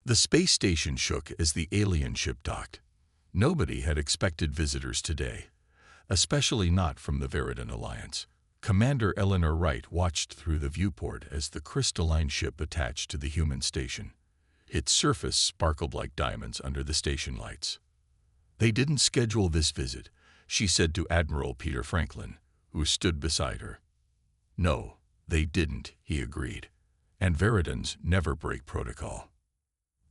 The space station shook as the alien ship docked. Nobody had expected visitors today, especially not from the Veridan Alliance. Commander Eleanor Wright watched through the viewport as the crystalline ship attached to the human station. Its surface sparkled like diamonds under the station lights. "They didn't schedule this visit," she said to Admiral Peter Franklin, who stood beside her. "No, they didn't," he agreed. "And Veridans never break protocol."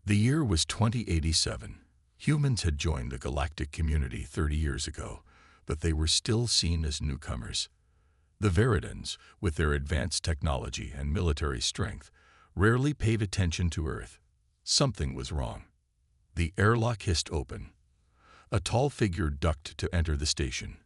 The year was 2087. Humans had joined the galactic community 30 years ago, but they were still seen as newcomers. The Veridans, with their advanced technology and military strength, rarely paid attention to Earth. Something was wrong. The airlock hissed open. A tall figure ducked to enter the station.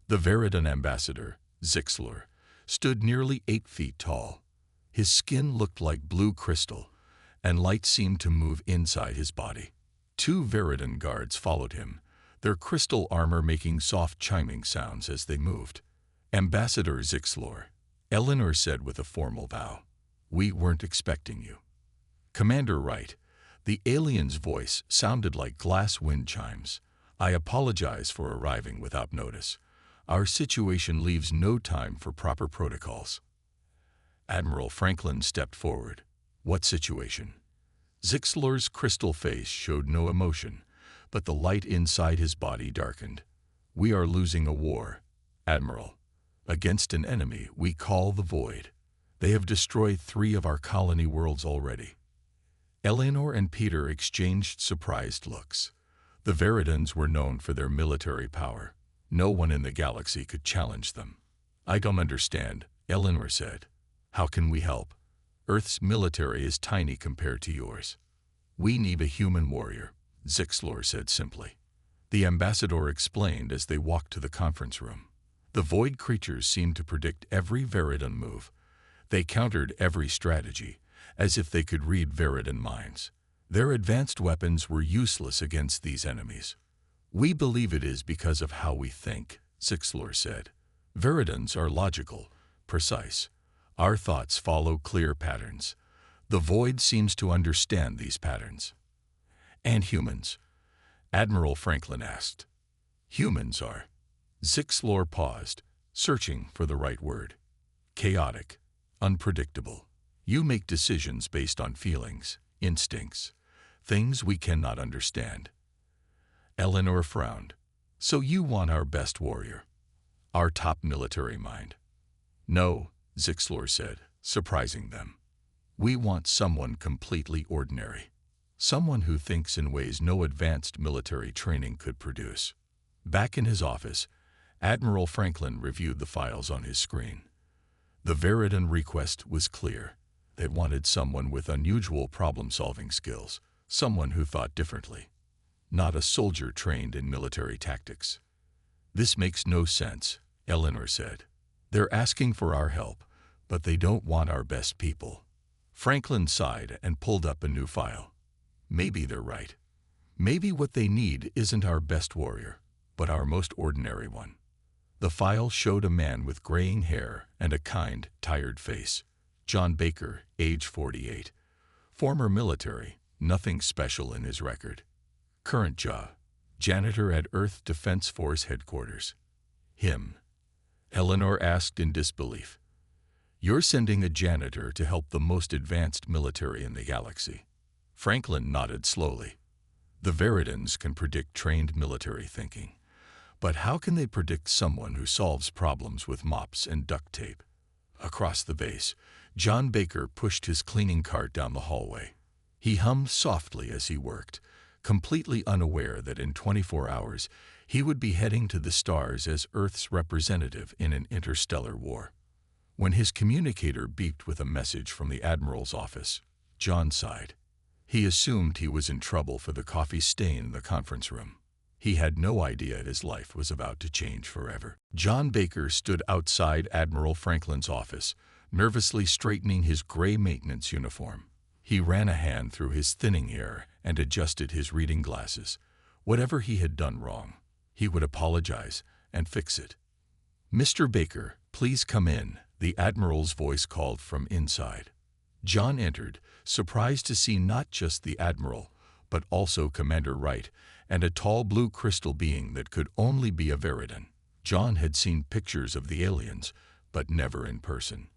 The Veridan ambassador, Zixlor, stood nearly 8 feet tall. His skin looked like blue crystal, and light seemed to move inside his body. 2 Veridan guards followed him, their crystal armor making soft chiming sounds as they moved. "Ambassador Zixlor," Eleanor said with a formal bow, "we weren't expecting you." "Commander Wright," the alien's voice sounded like glass wind chimes, "I apologize for arriving without notice. Our situation leaves no time for proper protocols." Admiral Franklin stepped forward. "What situation?" Zixlor's crystal face showed no emotion, but the light inside his body darkened. "We are losing a war, Admiral, against an enemy we call the Void. They have destroyed 3 of our colony worlds already." Eleanor and Peter exchanged surprised looks. The Veridans were known for their military power. No one in the galaxy could challenge them. "I don't understand," Eleanor said. "How can we help? Earth's military is tiny compared to yours." "We need a human warrior," Zixlor said simply. The ambassador explained as they walked to the conference room. The Void creatures seemed to predict every Veridan move. They countered every strategy, as if they could read Veridan minds. Their advanced weapons were useless against these enemies. "We believe it is because of how we think," Zixlor said. "Veridans are logical, precise. Our thoughts follow clear patterns. The Void seems to understand these patterns." "And humans?" Admiral Franklin asked. "Humans are..." Zixlor paused, searching for the right word. "Chaotic, unpredictable. You make decisions based on feelings, instincts, things we cannot understand." Eleanor frowned. "So you want our best warrior? Our top military mind?" "No," Zixlor said, surprising them. "We want someone completely ordinary. Someone who thinks in ways no advanced military training could produce." Back in his office, Admiral Franklin reviewed the files on his screen. The Veridan request was clear. They wanted someone with unusual problem-solving skills, someone who thought differently, not a soldier trained in military tactics. "This makes no sense," Eleanor said. "They're asking for our help, but they don't want our best people." Franklin sighed and pulled up a new file. "Maybe they're right. Maybe what they need isn't our best warrior, but our most ordinary one." The file showed a man with graying hair and a kind, tired face. John Baker, age 48. Former military, nothing special in his record. Current job, janitor at Earth Defense Force Headquarters. "Him?" Eleanor asked in disbelief. "You're sending a janitor to help the most advanced military in the galaxy." Franklin nodded slowly. "The Veridans can predict trained military thinking. But how can they predict someone who solves problems with mops and duct tape?" Across the base, John Baker pushed his cleaning cart down the hallway. He hummed softly as he worked, completely unaware that in 24 hours he would be heading to the stars as Earth's representative in an interstellar war. When his communicator beeped with a message from the Admiral's office, John sighed. He assumed he was in trouble for the coffee stain in the conference room. He had no idea his life was about to change forever. John Baker stood outside Admiral Franklin's office, nervously straightening his gray maintenance uniform. He ran a hand through his thinning hair and adjusted his reading glasses. Whatever he had done wrong, he would apologize and fix it. "Mr. Baker, please come in," the Admiral's voice called from inside. John entered, surprised to see not just the Admiral, but also Commander Wright and a tall blue crystal being that could only be a Veridan. John had seen pictures of the aliens, but never in person.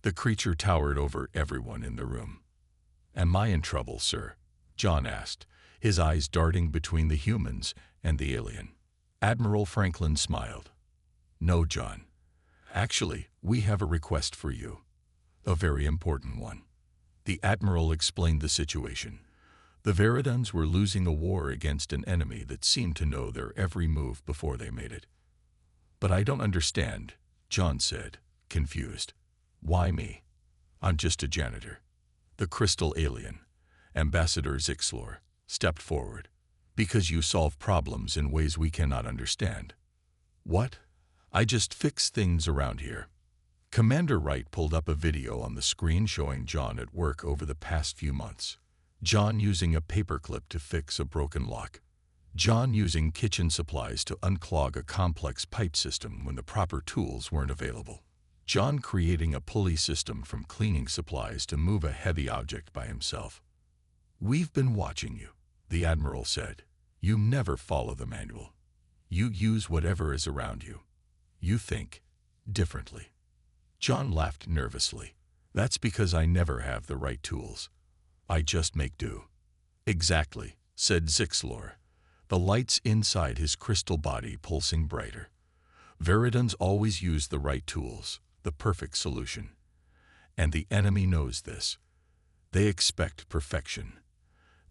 The creature towered over everyone in the room. "Am I in trouble, sir?" John asked, his eyes darting between the humans and the alien. Admiral Franklin smiled. "No, John. Actually, we have a request for you. A very important one." The Admiral explained the situation. The Veridans were losing a war against an enemy that seemed to know their every move before they made it. "But I don't understand," John said, confused. "Why me? I'm just a janitor." The crystal alien, Ambassador Zixlor, stepped forward. "Because you solve problems in ways we cannot understand." "What? I just fix things around here." Commander Wright pulled up a video on the screen showing John at work over the past few months. John using a paperclip to fix a broken lock. John using kitchen supplies to unclog a complex pipe system when the proper tools weren't available. John creating a pulley system from cleaning supplies to move a heavy object by himself. "We've been watching you," the Admiral said. "You never follow the manual. You use whatever is around you. You think differently." John laughed nervously. "That's because I never have the right tools. I just make do." "Exactly," said Zixlor, the lights inside his crystal body pulsing brighter. "Veridans always use the right tools, the perfect solution. And the enemy knows this. They expect perfection.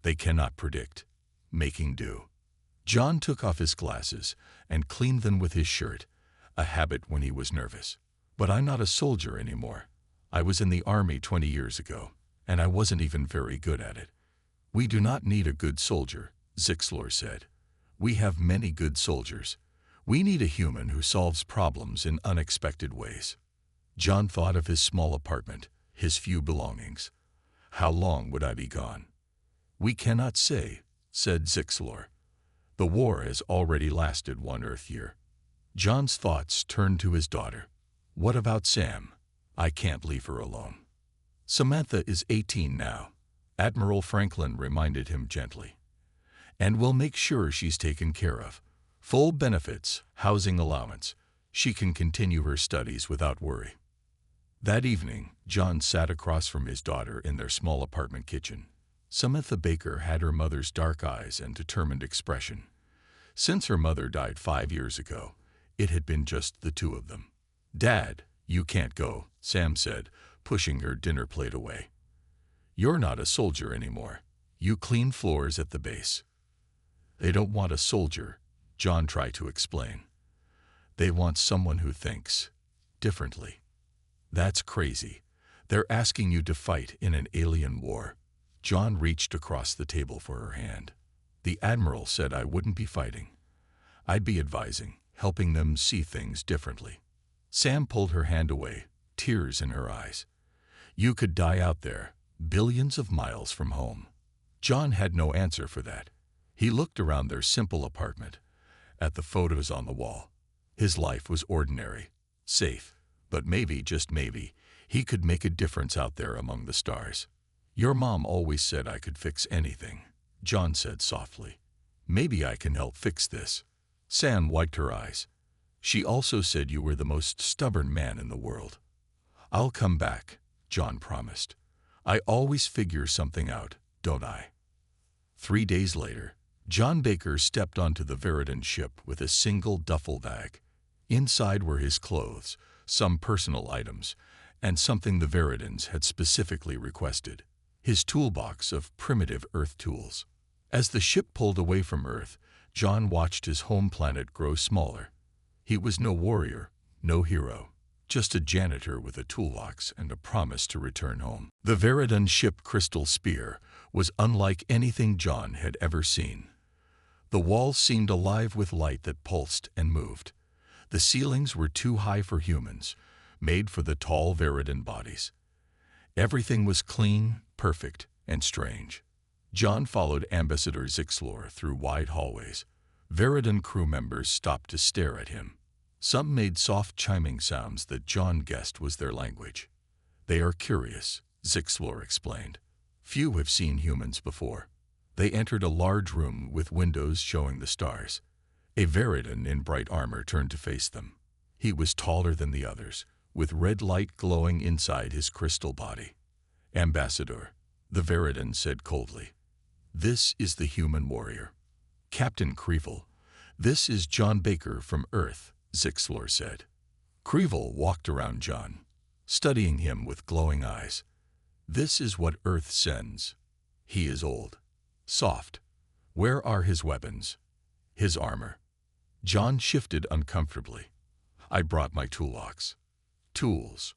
They cannot predict making do." John took off his glasses and cleaned them with his shirt, a habit when he was nervous. "But I'm not a soldier anymore. I was in the army 20 years ago, and I wasn't even very good at it." "We do not need a good soldier," Zixlor said. "We have many good soldiers. We need a human who solves problems in unexpected ways." John thought of his small apartment, his few belongings. "How long would I be gone?" "We cannot say," said Zixlor. "The war has already lasted 1 Earth year." John's thoughts turned to his daughter. "What about Sam? I can't leave her alone." "Samantha is 18 now," Admiral Franklin reminded him gently. "And we'll make sure she's taken care of. Full benefits, housing allowance. She can continue her studies without worry." That evening, John sat across from his daughter in their small apartment kitchen. Samantha Baker had her mother's dark eyes and determined expression. Since her mother died 5 years ago, it had been just the two of them. "Dad, you can't go," Sam said, pushing her dinner plate away. "You're not a soldier anymore. You clean floors at the base." "They don't want a soldier," John tried to explain. "They want someone who thinks differently." "That's crazy. They're asking you to fight in an alien war." John reached across the table for her hand. "The Admiral said I wouldn't be fighting. I'd be advising, helping them see things differently." Sam pulled her hand away, tears in her eyes. "You could die out there, billions of miles from home." John had no answer for that. He looked around their simple apartment, at the photos on the wall. His life was ordinary, safe, but maybe, just maybe, he could make a difference out there among the stars. "Your mom always said I could fix anything," John said softly. "Maybe I can help fix this." Sam wiped her eyes. "She also said you were the most stubborn man in the world." "I'll come back," John promised. "I always figure something out, don't I?" 3 days later, John Baker stepped onto the Veridan ship with a single duffel bag. Inside were his clothes, some personal items, and something the Veridans had specifically requested: his toolbox of primitive Earth tools. As the ship pulled away from Earth, John watched his home planet grow smaller. He was no warrior, no hero, just a janitor with a toolbox and a promise to return home. The Veridan ship Crystal Spear was unlike anything John had ever seen. The walls seemed alive with light that pulsed and moved. The ceilings were too high for humans, made for the tall Veridan bodies. Everything was clean, perfect, and strange. John followed Ambassador Zixlor through wide hallways. Veridan crew members stopped to stare at him. Some made soft chiming sounds that John guessed was their language. "They are curious," Zixlor explained. Few have seen humans before. They entered a large room with windows showing the stars. A Veridan in bright armor turned to face them. He was taller than the others, with red light glowing inside his crystal body. Ambassador, the Veridan said coldly. This is the human warrior. Captain Creevil, this is John Baker from Earth, Zixlor said. Creevil walked around John, studying him with glowing eyes. This is what Earth sends. He is old, soft. Where are his weapons? His armor? John shifted uncomfortably. I brought my toolbox. Tools.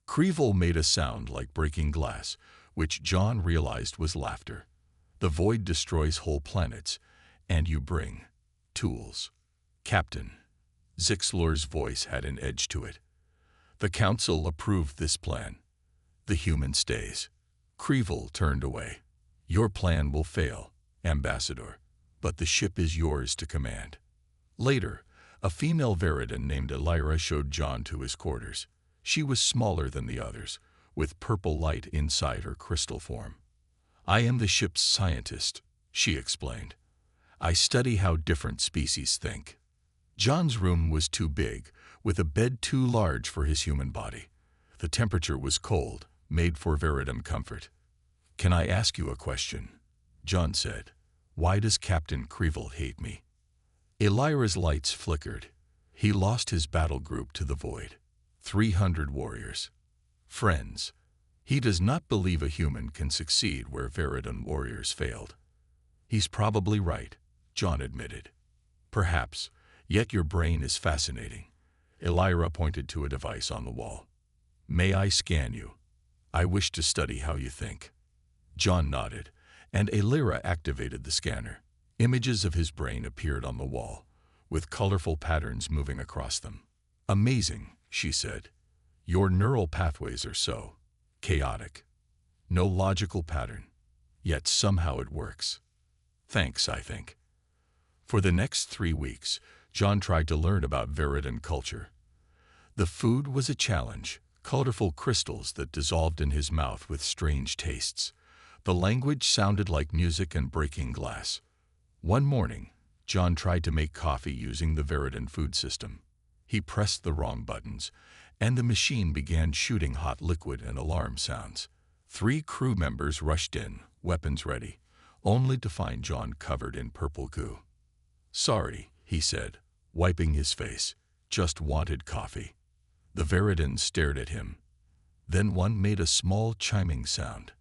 Creevil made a sound like breaking glass, which John realized was laughter. The void destroys whole planets, and you bring tools. Captain. Zixlor's voice had an edge to it. The council approved this plan. The human stays. Creevil turned away. Your plan will fail, Ambassador, but the ship is yours to command. Later, a female Veridan named Elira showed John to his quarters. She was smaller than the others, with purple light inside her crystal form. I am the ship's scientist, she explained. I study how different species think. John's room was too big, with a bed too large for his human body. The temperature was cold, made for Veridan comfort. Can I ask you a question? John said. Why does Captain Creevil hate me? Elira's lights flickered. He lost his battle group to the void. 300 warriors. Friends. He does not believe a human can succeed where Veridan warriors failed. He's probably right, John admitted. Perhaps, yet your brain is fascinating. Elira pointed to a device on the wall. May I scan you? I wish to study how you think. John nodded, and Elira activated the scanner. Images of his brain appeared on the wall, with colorful patterns moving across them. Amazing, she said. Your neural pathways are so chaotic. No logical pattern, yet somehow it works. Thanks, I think. For the next 3 weeks, John tried to learn about Veridan culture. The food was a challenge, colorful crystals that dissolved in his mouth with strange tastes. The language sounded like music and breaking glass. One morning, John tried to make coffee using the Veridan food system. He pressed the wrong buttons, and the machine began shooting hot liquid and alarm sounds. 3 crew members rushed in, weapons ready, only to find John covered in purple goo. Sorry, he said, wiping his face. Just wanted coffee. The Veridans stared at him. Then one made a small chiming sound.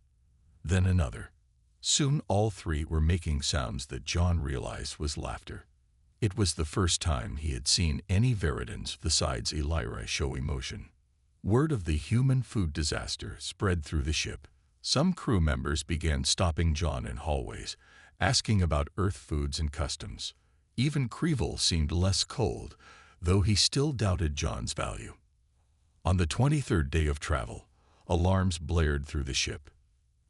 Then another. Soon all 3 were making sounds that John realized was laughter. It was the first time he had seen any Veridans besides Elira show emotion. Word of the human food disaster spread through the ship. Some crew members began stopping John in hallways, asking about Earth foods and customs. Even Creevil seemed less cold, though he still doubted John's value. On the 23rd day of travel, alarms blared through the ship.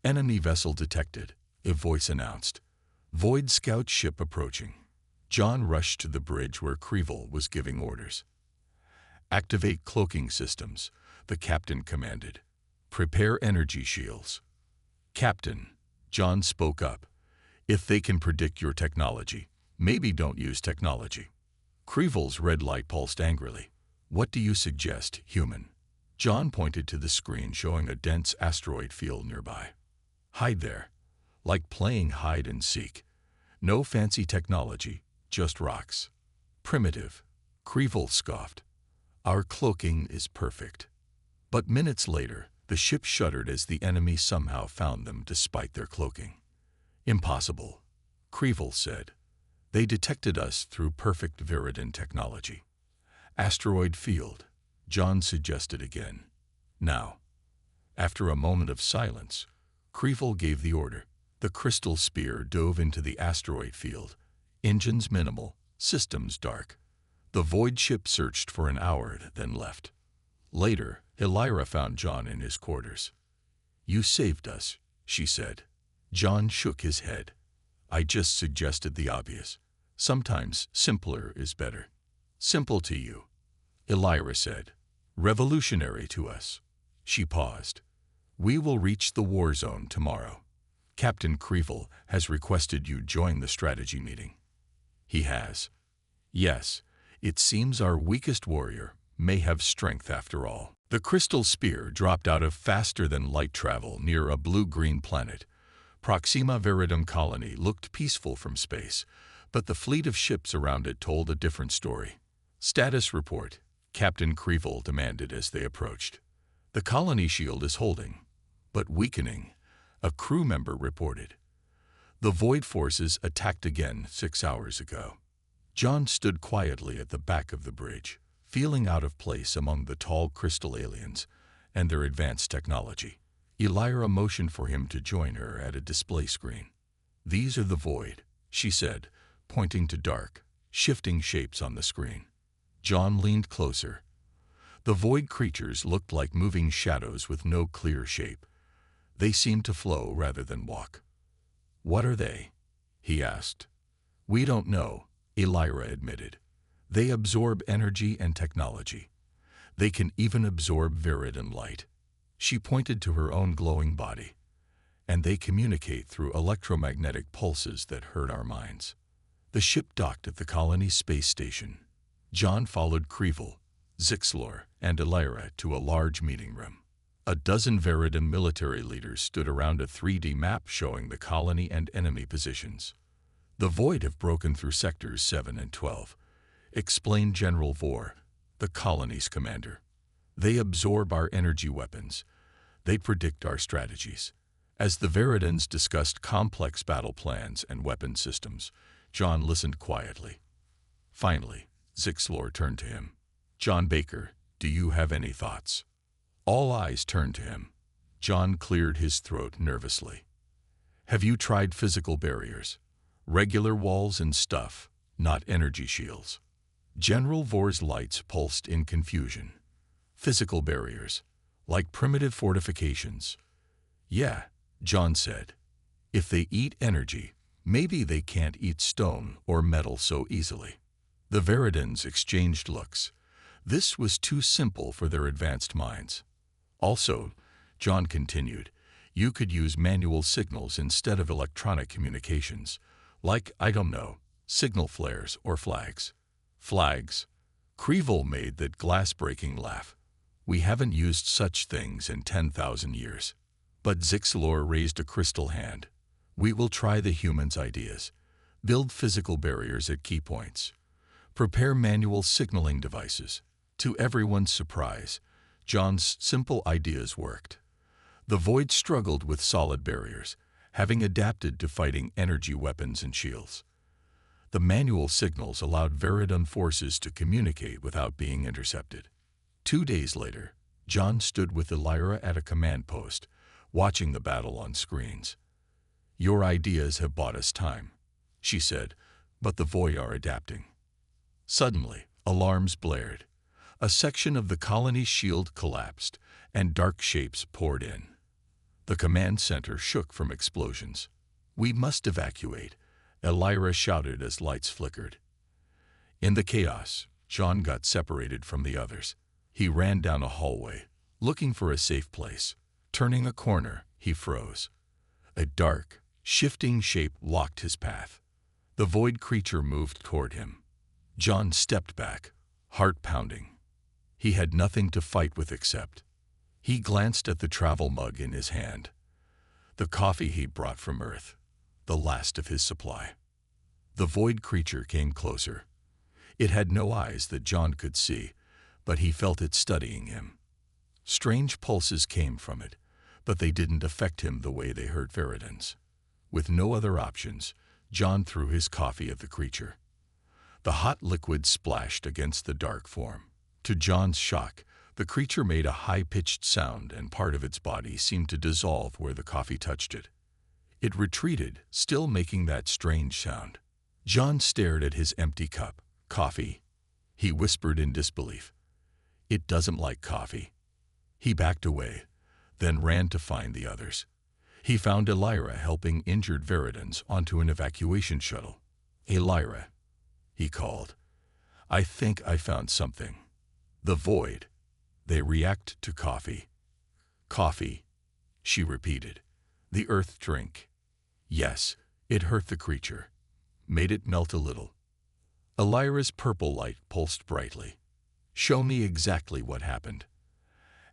Enemy vessel detected, a voice announced. Void scout ship approaching. John rushed to the bridge where Creevil was giving orders. Activate cloaking systems, the captain commanded. Prepare energy shields. Captain, John spoke up. If they can predict your technology, maybe don't use technology. Creevil's red light pulsed angrily. What do you suggest, human? John pointed to the screen showing a dense asteroid field nearby. Hide there. Like playing hide and seek. No fancy technology, just rocks. Primitive. Creevil scoffed. Our cloaking is perfect. But minutes later, the ship shuddered as the enemy somehow found them despite their cloaking. Impossible, Creevil said. They detected us through perfect Veridan technology. Asteroid field, John suggested again. Now. After a moment of silence, Creevil gave the order. The crystal spear dove into the asteroid field. Engines minimal, systems dark. The void ship searched for an hour, then left. Later, Elira found John in his quarters. You saved us, she said. John shook his head. I just suggested the obvious. Sometimes simpler is better. Simple to you, Elira said. Revolutionary to us. She paused. We will reach the war zone tomorrow. Captain Creevil has requested you join the strategy meeting. He has. Yes, it seems our weakest warrior may have strength after all. The crystal spear dropped out of faster-than-light travel near a blue-green planet. Proxima Viridum colony looked peaceful from space, but the fleet of ships around it told a different story. Status report, Captain Creevil demanded as they approached. The colony shield is holding, but weakening, a crew member reported. The Void forces attacked again 6 hours ago. John stood quietly at the back of the bridge, feeling out of place among the tall crystal aliens and their advanced technology. Elira motioned for him to join her at a display screen. "These are the Void," she said, pointing to dark, shifting shapes on the screen. John leaned closer. The Void creatures looked like moving shadows with no clear shape. They seemed to flow rather than walk. "What are they?" he asked. "We don't know," Elira admitted. "They absorb energy and technology. They can even absorb Viridian light." She pointed to her own glowing body. "And they communicate through electromagnetic pulses that hurt our minds." The ship docked at the colony's space station. John followed Creevil, Zixlor, and Elira to a large meeting room. A dozen Viridian military leaders stood around a 3D map showing the colony and enemy positions. "The Void have broken through sectors 7 and 12, explained General Vor, the colony's commander. They absorb our energy weapons. They predict our strategies." As the Viridians discussed complex battle plans and weapon systems, John listened quietly. Finally, Zixlor turned to him. "John Baker, do you have any thoughts?" All eyes turned to him. John cleared his throat nervously. "Have you tried physical barriers? Regular walls and stuff, not energy shields." General Vor's lights pulsed in confusion. "Physical barriers, like primitive fortifications." "Yeah," John said. "If they eat energy, maybe they can't eat stone or metal so easily." The Viridians exchanged looks. This was too simple for their advanced minds. "Also," John continued, "you could use manual signals instead of electronic communications, like, I don't know, signal flares or flags." "Flags?" Creevil made that glass-breaking laugh. "We haven't used such things in 10,000 years." But Zixlor raised a crystal hand. "We will try the humans' ideas. Build physical barriers at key points. Prepare manual signaling devices." To everyone's surprise, John's simple ideas worked. The Void struggled with solid barriers, having adapted to fighting energy weapons and shields. The manual signals allowed Viridian forces to communicate without being intercepted. 2 days later, John stood with Elira at a command post, watching the battle on screens. "Your ideas have bought us time," she said, "but the Void are adapting." Suddenly, alarms blared. A section of the colony's shield collapsed, and dark shapes poured in. The command center shook from explosions. "We must evacuate," Elira shouted as lights flickered. In the chaos, John got separated from the others. He ran down a hallway, looking for a safe place. Turning a corner, he froze. A dark, shifting shape blocked his path. The Void creature moved toward him. John stepped back, heart pounding. He had nothing to fight with except. He glanced at the travel mug in his hand. The coffee he'd brought from Earth, the last of his supply. The Void creature came closer. It had no eyes that John could see, but he felt it studying him. Strange pulses came from it, but they didn't affect him the way they hurt Viridians. With no other options, John threw his coffee at the creature. The hot liquid splashed against the dark form. To John's shock, the creature made a high-pitched sound and part of its body seemed to dissolve where the coffee touched it. It retreated, still making that strange sound. John stared at his empty cup. "Coffee?" he whispered in disbelief. "It doesn't like coffee." He backed away, then ran to find the others. He found Elira helping injured Viridians onto an evacuation shuttle. "Elira," he called. "I think I found something. The Void. They react to coffee." "Coffee?" she repeated. The earth drink. Yes, it hurt the creature. Made it melt a little. Elira's purple light pulsed brightly. Show me exactly what happened.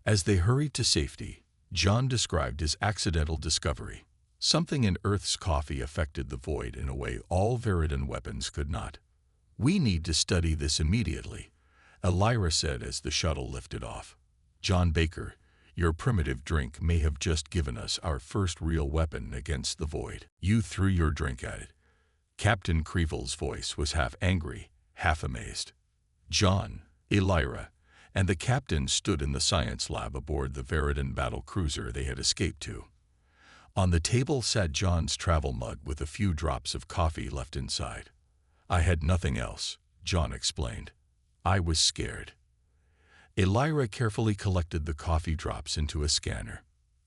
As they hurried to safety, John described his accidental discovery. Something in Earth's coffee affected the void in a way all Veridan weapons could not. We need to study this immediately, Elira said as the shuttle lifted off. John Baker, your primitive drink may have just given us our first real weapon against the void. You threw your drink at it. Captain Creeville's voice was half angry, half amazed. John, Elira, and the captain stood in the science lab aboard the Veridan battle cruiser they had escaped to. On the table sat John's travel mug with a few drops of coffee left inside. I had nothing else, John explained. I was scared. Elira carefully collected the coffee drops into a scanner.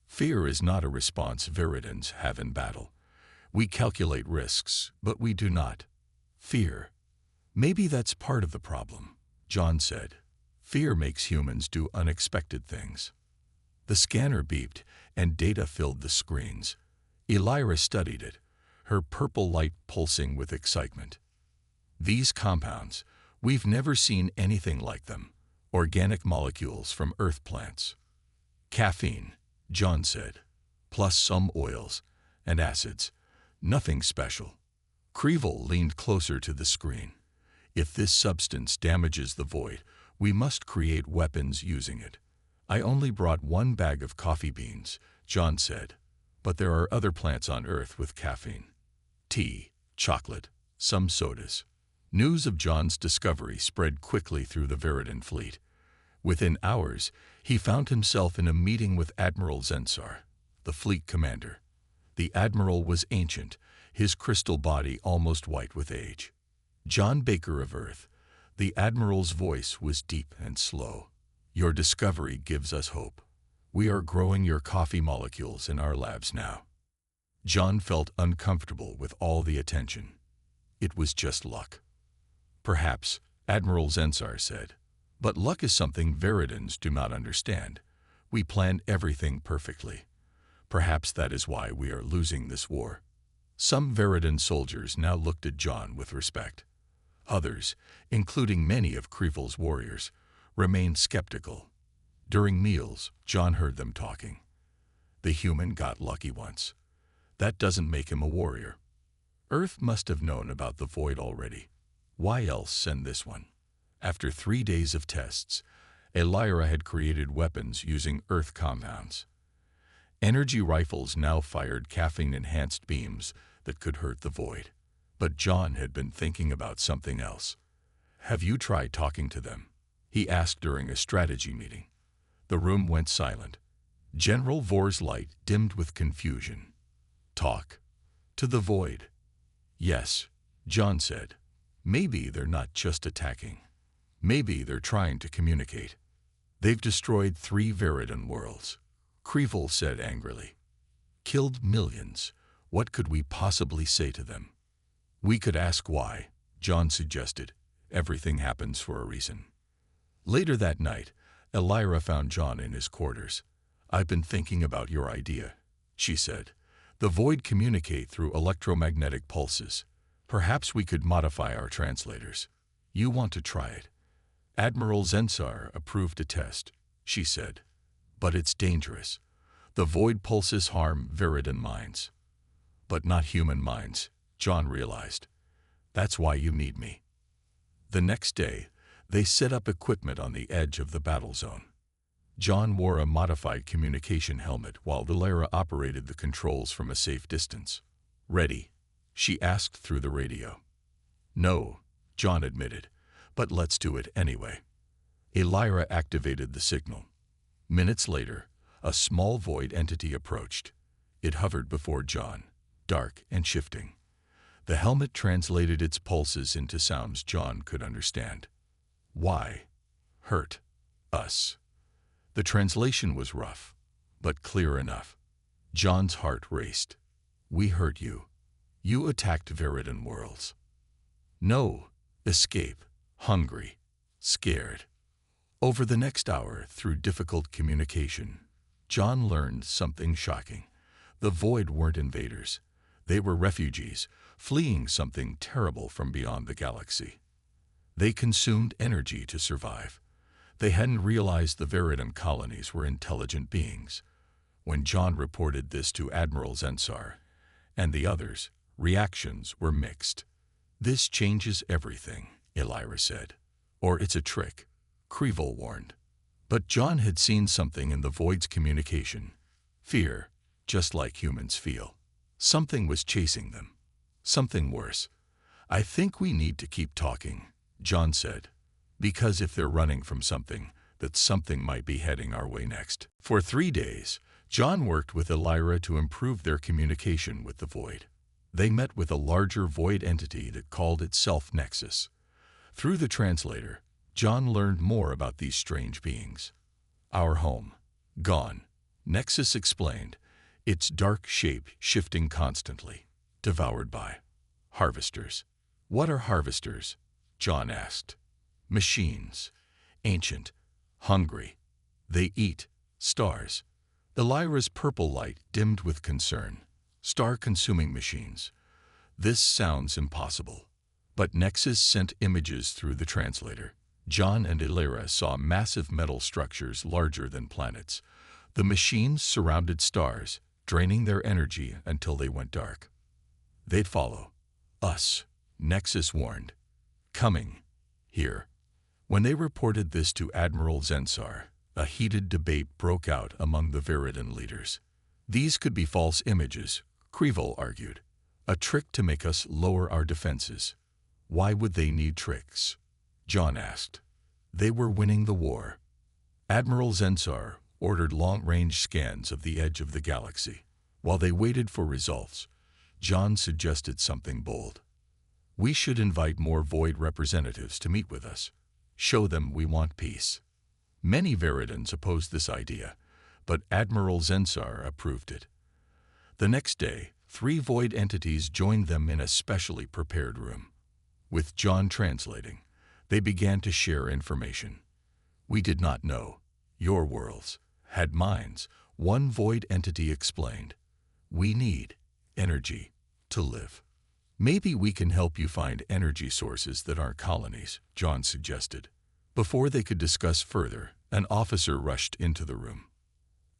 Fear is not a response Veridans have in battle. We calculate risks, but we do not. Fear. Maybe that's part of the problem, John said. Fear makes humans do unexpected things. The scanner beeped, and data filled the screens. Elira studied it, her purple light pulsing with excitement. These compounds, we've never seen anything like them. Organic molecules from earth plants. Caffeine, John said, plus some oils and acids. Nothing special. Creeville leaned closer to the screen. If this substance damages the void, we must create weapons using it. I only brought one bag of coffee beans, John said, but there are other plants on Earth with caffeine. Tea, chocolate, some sodas. News of John's discovery spread quickly through the Veridan fleet. Within hours, he found himself in a meeting with Admiral Zensar, the fleet commander. The admiral was ancient, his crystal body almost white with age. John Baker of Earth, the admiral's voice was deep and slow. Your discovery gives us hope. We are growing your coffee molecules in our labs now. John felt uncomfortable with all the attention. It was just luck. Perhaps, Admiral Zensar said. But luck is something Veridans do not understand. We planned everything perfectly. Perhaps that is why we are losing this war. Some Veridan soldiers now looked at John with respect. Others, including many of Creeville's warriors, remained skeptical. During meals, John heard them talking. The human got lucky once. That doesn't make him a warrior. Earth must have known about the void already. Why else send this one? After 3 days of tests, Elira had created weapons using Earth compounds. Energy rifles now fired caffeine-enhanced beams that could hurt the void. But John had been thinking about something else. Have you tried talking to them? He asked during a strategy meeting. The room went silent. General Vor's light dimmed with confusion. Talk. To the void. Yes, John said. Maybe they're not just attacking. Maybe they're trying to communicate. They've destroyed 3 Veridan worlds, Creeville said angrily. Killed millions. What could we possibly say to them? We could ask why, John suggested. Everything happens for a reason. Later that night, Elira found John in his quarters. I've been thinking about your idea, she said. The void communicate through electromagnetic pulses. Perhaps we could modify our translators. You want to try it? Admiral Zensar approved a test, she said. But it's dangerous. The void pulses harm Veridan minds. But not human minds, John realized. That's why you need me. The next day, they set up equipment on the edge of the battle zone. John wore a modified communication helmet while Elira operated the controls from a safe distance. Ready? She asked through the radio. No, John admitted, but let's do it anyway. Elira activated the signal. Minutes later, a small void entity approached. It hovered before John, dark and shifting. The helmet translated its pulses into sounds John could understand. Why? Hurt. Us. The translation was rough, but clear enough. John's heart raced. We hurt you. You attacked Veridan worlds. No. Escape. Hungry. Scared. Over the next hour, through difficult communication, John learned something shocking. The Void weren't invaders. They were refugees, fleeing something terrible from beyond the galaxy. They consumed energy to survive. They hadn't realized the Veridan colonies were intelligent beings. When John reported this to Admiral Zensar and the others, reactions were mixed. "This changes everything," Elira said. "Or it's a trick," Creevil warned. But John had seen something in the Void's communication. Fear, just like humans feel. Something was chasing them. Something worse. "I think we need to keep talking," John said. "Because if they're running from something, that something might be heading our way next." For 3 days, John worked with Elira to improve their communication with the Void. They met with a larger Void entity that called itself Nexus. Through the translator, John learned more about these strange beings. "Our home. Gone," Nexus explained, its dark shape shifting constantly. "Devoured by harvesters." "What are harvesters?" John asked. "Machines. Ancient. Hungry. They eat stars." Elira's purple light dimmed with concern. "Star-consuming machines. This sounds impossible." But Nexus sent images through the translator. John and Elira saw massive metal structures larger than planets. The machines surrounded stars, draining their energy until they went dark. "They'd follow us," Nexus warned. "Coming here." When they reported this to Admiral Zensar, a heated debate broke out among the Veridan leaders. "These could be false images," Creevil argued. "A trick to make us lower our defenses." "Why would they need tricks?" John asked. "They were winning the war." Admiral Zensar ordered long-range scans of the edge of the galaxy. While they waited for results, John suggested something bold. "We should invite more Void representatives to meet with us. Show them we want peace." Many Veridans opposed this idea, but Admiral Zensar approved it. The next day, 3 Void entities joined them in a specially prepared room. With John translating, they began to share information. "We did not know your worlds had minds," one Void entity explained. "We need energy to live." "Maybe we can help you find energy sources that aren't colonies," John suggested. Before they could discuss further, an officer rushed into the room.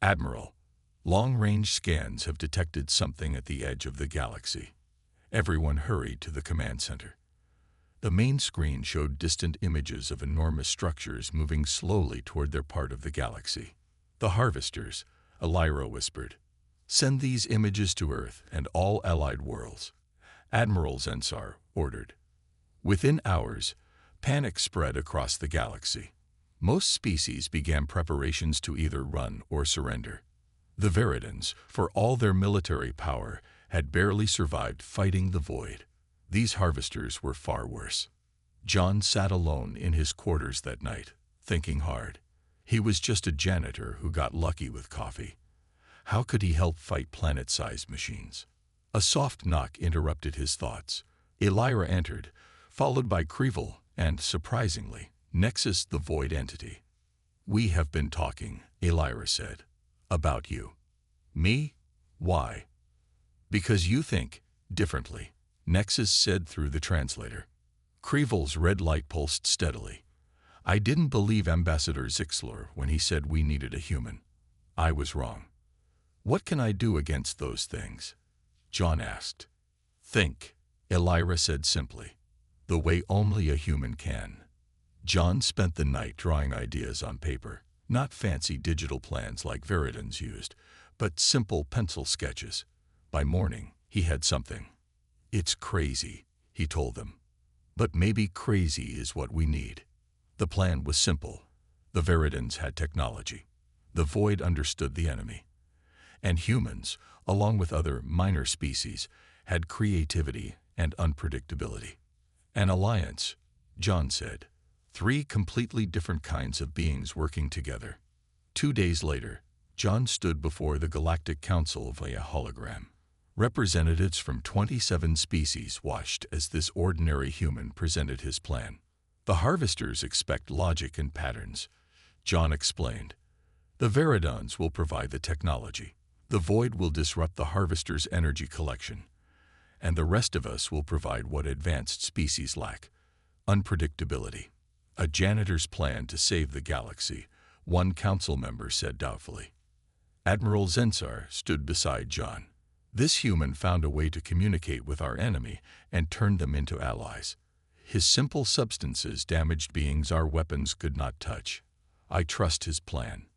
"Admiral, long-range scans have detected something at the edge of the galaxy." Everyone hurried to the command center. The main screen showed distant images of enormous structures moving slowly toward their part of the galaxy. "The harvesters," Elira whispered. "Send these images to Earth and all allied worlds," Admiral Zensar ordered. Within hours, panic spread across the galaxy. Most species began preparations to either run or surrender. The Veridans, for all their military power, had barely survived fighting the Void. These harvesters were far worse. John sat alone in his quarters that night, thinking hard. He was just a janitor who got lucky with coffee. How could he help fight planet-sized machines? A soft knock interrupted his thoughts. Elira entered, followed by Creevil and, surprisingly, Nexus the Void entity. "We have been talking," Elira said. "About you." "Me? Why?" "Because you think differently," Nexus said through the translator. Creevil's red light pulsed steadily. "I didn't believe Ambassador Zixlor when he said we needed a human. I was wrong." "What can I do against those things?" John asked. "Think," Elira said simply. "The way only a human can." John spent the night drawing ideas on paper, not fancy digital plans like Veridans used, but simple pencil sketches. By morning, he had something. "It's crazy," he told them. "But maybe crazy is what we need." The plan was simple. The Veridans had technology. The Void understood the enemy. And humans, along with other minor species, had creativity and unpredictability. "An alliance," John said. 3 completely different kinds of beings working together. 2 days later, John stood before the Galactic Council via hologram. Representatives from 27 species watched as this ordinary human presented his plan. "The harvesters expect logic and patterns," John explained. The Veridons will provide the technology. The Void will disrupt the Harvester's energy collection. And the rest of us will provide what advanced species lack: unpredictability. A janitor's plan to save the galaxy, one council member said doubtfully. Admiral Zensar stood beside John. This human found a way to communicate with our enemy and turned them into allies. His simple substances damaged beings our weapons could not touch. I trust his plan.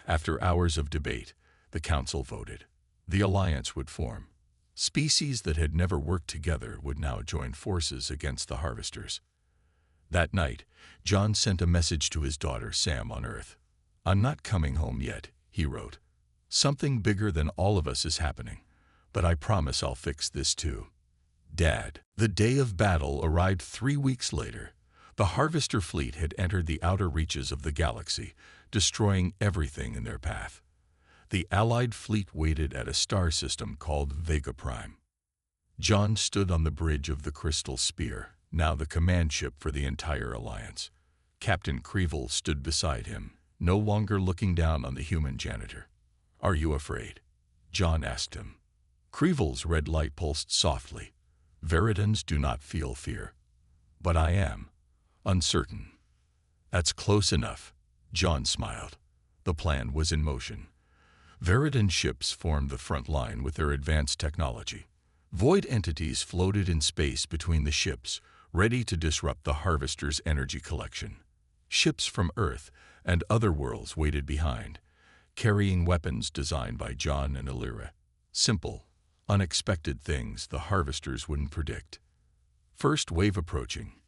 After hours of debate, the council voted. The alliance would form. Species that had never worked together would now join forces against the Harvesters. That night, John sent a message to his daughter Sam on Earth. "I'm not coming home yet," he wrote. "Something bigger than all of us is happening, but I promise I'll fix this too." Dad. The day of battle arrived 3 weeks later. The Harvester fleet had entered the outer reaches of the galaxy, destroying everything in their path. The Allied fleet waited at a star system called Vega Prime. John stood on the bridge of the Crystal Spear, now the command ship for the entire alliance. Captain Creevil stood beside him, no longer looking down on the human janitor. "Are you afraid?" John asked him. Creevil's red light pulsed softly. "Veridons do not feel fear. But I am. Uncertain." "That's close enough." John smiled. The plan was in motion. Veridon ships formed the front line with their advanced technology. Void entities floated in space between the ships, ready to disrupt the Harvester's energy collection. Ships from Earth and other worlds waited behind, carrying weapons designed by John and Illyra. Simple, unexpected things the Harvesters wouldn't predict. "First wave approaching,"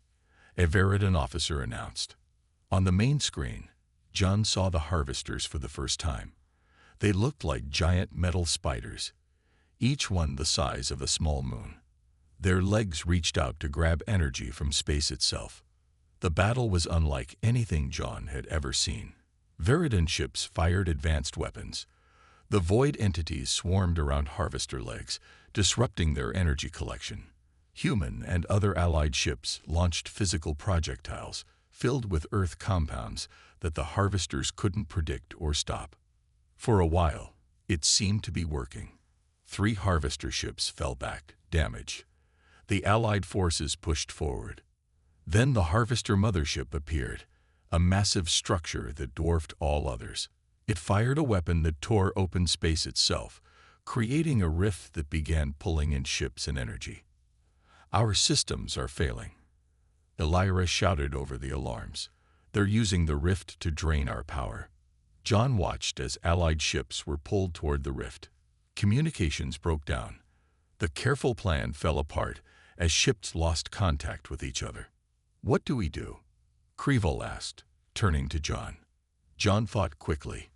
a Veridon officer announced. On the main screen, John saw the Harvesters for the first time. They looked like giant metal spiders, each one the size of a small moon. Their legs reached out to grab energy from space itself. The battle was unlike anything John had ever seen. Veridon ships fired advanced weapons. The Void entities swarmed around Harvester legs, disrupting their energy collection. Human and other allied ships launched physical projectiles filled with Earth compounds that the Harvesters couldn't predict or stop. For a while, it seemed to be working. 3 Harvester ships fell back, damaged. The Allied forces pushed forward. Then the Harvester mothership appeared, a massive structure that dwarfed all others. It fired a weapon that tore open space itself, creating a rift that began pulling in ships and energy. "Our systems are failing," Illyra shouted over the alarms. "They're using the rift to drain our power." John watched as Allied ships were pulled toward the rift. Communications broke down. The careful plan fell apart as ships lost contact with each other. "What do we do?" Creevil asked, turning to John. John thought quickly.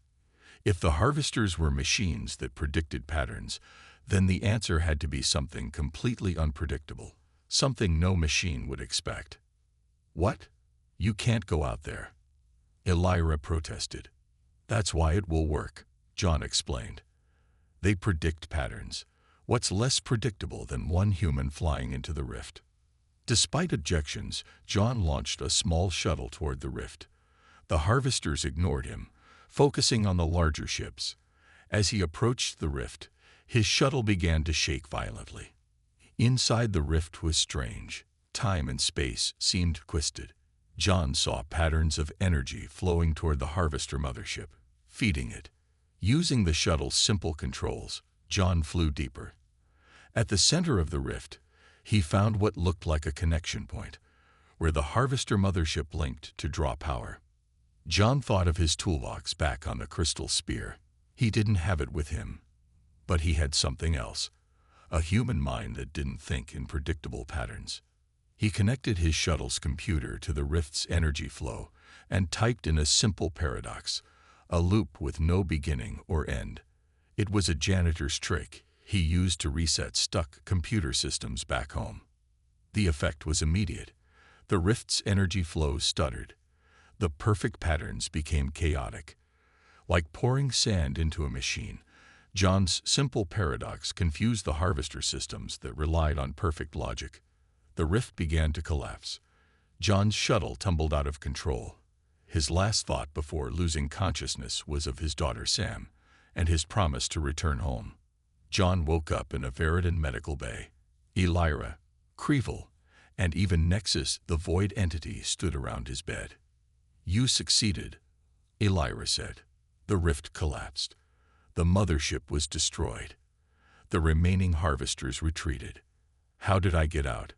If the Harvesters were machines that predicted patterns, then the answer had to be something completely unpredictable, something no machine would expect. "What? You can't go out there," Illyra protested. "That's why it will work," John explained. "They predict patterns. What's less predictable than one human flying into the rift?" Despite objections, John launched a small shuttle toward the rift. The Harvesters ignored him, focusing on the larger ships. As he approached the rift, his shuttle began to shake violently. Inside the rift was strange. Time and space seemed twisted. John saw patterns of energy flowing toward the Harvester mothership, feeding it. Using the shuttle's simple controls, John flew deeper. At the center of the rift, he found what looked like a connection point, where the Harvester mothership linked to draw power. John thought of his toolbox back on the Crystal Spear. He didn't have it with him, but he had something else, a human mind that didn't think in predictable patterns. He connected his shuttle's computer to the rift's energy flow and typed in a simple paradox, a loop with no beginning or end. It was a janitor's trick he used to reset stuck computer systems back home. The effect was immediate. The rift's energy flow stuttered. The perfect patterns became chaotic. Like pouring sand into a machine, John's simple paradox confused the Harvester systems that relied on perfect logic. The rift began to collapse. John's shuttle tumbled out of control. His last thought before losing consciousness was of his daughter Sam and his promise to return home. John woke up in a Veridan medical bay. Elira, Creevil, and even Nexus, the void entity, stood around his bed. "You succeeded," Elira said. "The rift collapsed. The mothership was destroyed. The remaining harvesters retreated." "How did I get out?"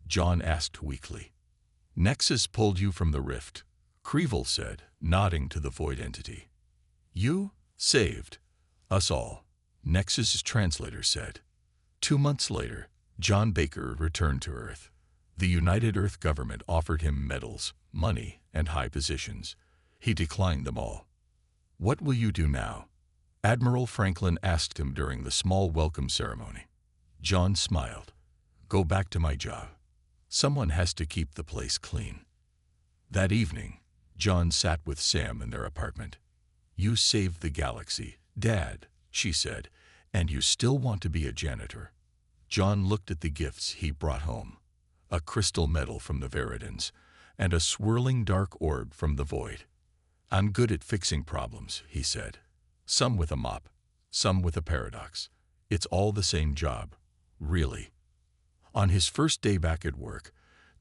John asked weakly. "Nexus pulled you from the rift," Creevil said, nodding to the void entity. "You saved us all," Nexus's translator said. 2 months later, John Baker returned to Earth. The United Earth government offered him medals, money, and high positions. He declined them all. "What will you do now?" Admiral Franklin asked him during the small welcome ceremony. John smiled. "Go back to my job. Someone has to keep the place clean." That evening, John sat with Sam in their apartment. "You saved the galaxy, Dad," she said, "and you still want to be a janitor." John looked at the gifts he brought home: a crystal medal from the Veridans and a swirling dark orb from the void. "I'm good at fixing problems," he said. "Some with a mop, some with a paradox. It's all the same job, really." On his first day back at work,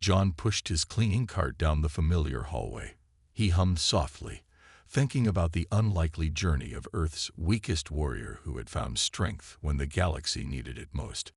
John pushed his cleaning cart down the familiar hallway. He hummed softly, thinking about the unlikely journey of Earth's weakest warrior who had found strength when the galaxy needed it most.